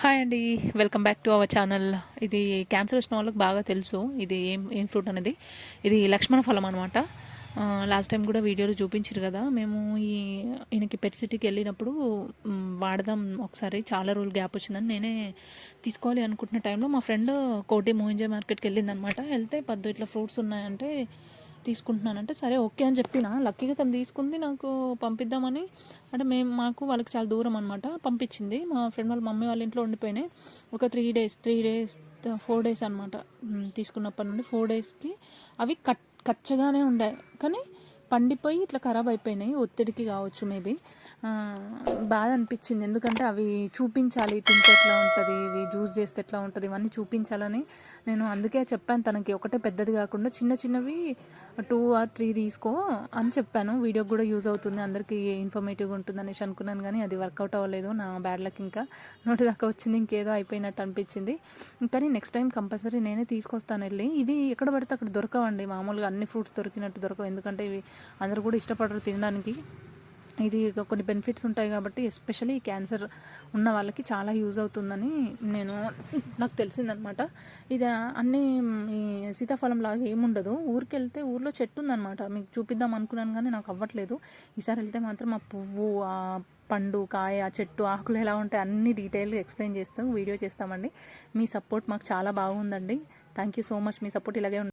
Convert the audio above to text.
Hi అండి. Welcome back to our channel. ఇది cancer వచ్చిన వాళ్ళకి బాగా తెలుసు. ఇది ఏం ఏం ఫ్రూట్ అనేది. ఇది లక్ష్మణ ఫలం అనమాట. లాస్ట్ టైం కూడా వీడియోలో చూపించారు కదా. మేము ఈయనకి పెట్ సిటీకి వెళ్ళినప్పుడు వాడదాం ఒకసారి, చాలా రోజులు గ్యాప్ వచ్చిందని నేనే తీసుకోవాలి అనుకుంటున్న టైంలో మా ఫ్రెండ్ కోటి మోహింజా మార్కెట్కి వెళ్ళిందనమాట. వెళ్తే పద్దు ఇట్లా ఫ్రూట్స్ ఉన్నాయంటే తీసుకుంటున్నానంటే సరే ఓకే అని చెప్పిన. లక్కీగా తను తీసుకుంది, నాకు పంపిద్దామని. అంటే మాకు వాళ్ళకి చాలా దూరం అనమాట. పంపించింది. మా ఫ్రెండ్ వాళ్ళ మమ్మీ వాళ్ళ ఇంట్లో ఉండిపోయినాయి ఒక 3 డేస్ 4 డేస్ అనమాట. తీసుకున్నప్పటి నుండి 4 డేస్కి అవి కచ్చగానే ఉండే, కానీ పండిపోయి ఇట్లా ఖరాబ్ అయిపోయినాయి. ఒత్తిడికి కావచ్చు మేబీ. బాధ అనిపించింది, ఎందుకంటే అవి చూపించాలి, తింటే ఎట్లా ఉంటుంది, ఇవి జ్యూస్ చేస్తే ఎట్లా ఉంటుంది, ఇవన్నీ చూపించాలని నేను అందుకే చెప్పాను తనకి. ఒకటే పెద్దది కాకుండా చిన్న చిన్నవి 2 or 3 తీసుకో అని చెప్పాను. వీడియోకి కూడా యూజ్ అవుతుంది, అందరికీ ఇన్ఫర్మేటివ్గా ఉంటుంది అనేసి అనుకున్నాను. కానీ అది వర్కౌట్ అవ్వలేదు. నా బ్యాడ్ లక్ ఇంకా నోటి దాకా వచ్చింది, ఇంకేదో అయిపోయినట్టు అనిపించింది. కానీ నెక్స్ట్ టైం కంపల్సరీ నేనే తీసుకొస్తాను వెళ్ళి. ఇవి ఎక్కడ పడితే అక్కడ దొరకవండి, మామూలుగా అన్ని ఫ్రూట్స్ దొరికినట్టు దొరకవు, ఎందుకంటే ఇవి అందరూ కూడా ఇష్టపడరు తినడానికి. ఇది కొన్ని బెనిఫిట్స్ ఉంటాయి కాబట్టి ఎస్పెషల్లీ క్యాన్సర్ ఉన్న వాళ్ళకి చాలా యూజ్ అవుతుందని నాకు తెలిసిందనమాట. ఇది అన్నీ ఈ సీతాఫలం లాగా ఏముండదు. ఊరికి వెళ్తే ఊర్లో చెట్టు ఉందనమాట, మీకు చూపిద్దాం అనుకున్నాను కానీ నాకు అవ్వట్లేదు. ఈసారి వెళ్తే మాత్రం ఆ పువ్వు, ఆ పండు, కాయ, ఆ చెట్టు, ఆకులు ఎలా ఉంటాయి అన్ని డీటెయిల్గా ఎక్స్ప్లెయిన్ చేస్తాం, వీడియో చేస్తామండి. మీ సపోర్ట్ మాకు చాలా బాగుందండి. Thank you so much. Me support ఇలాగే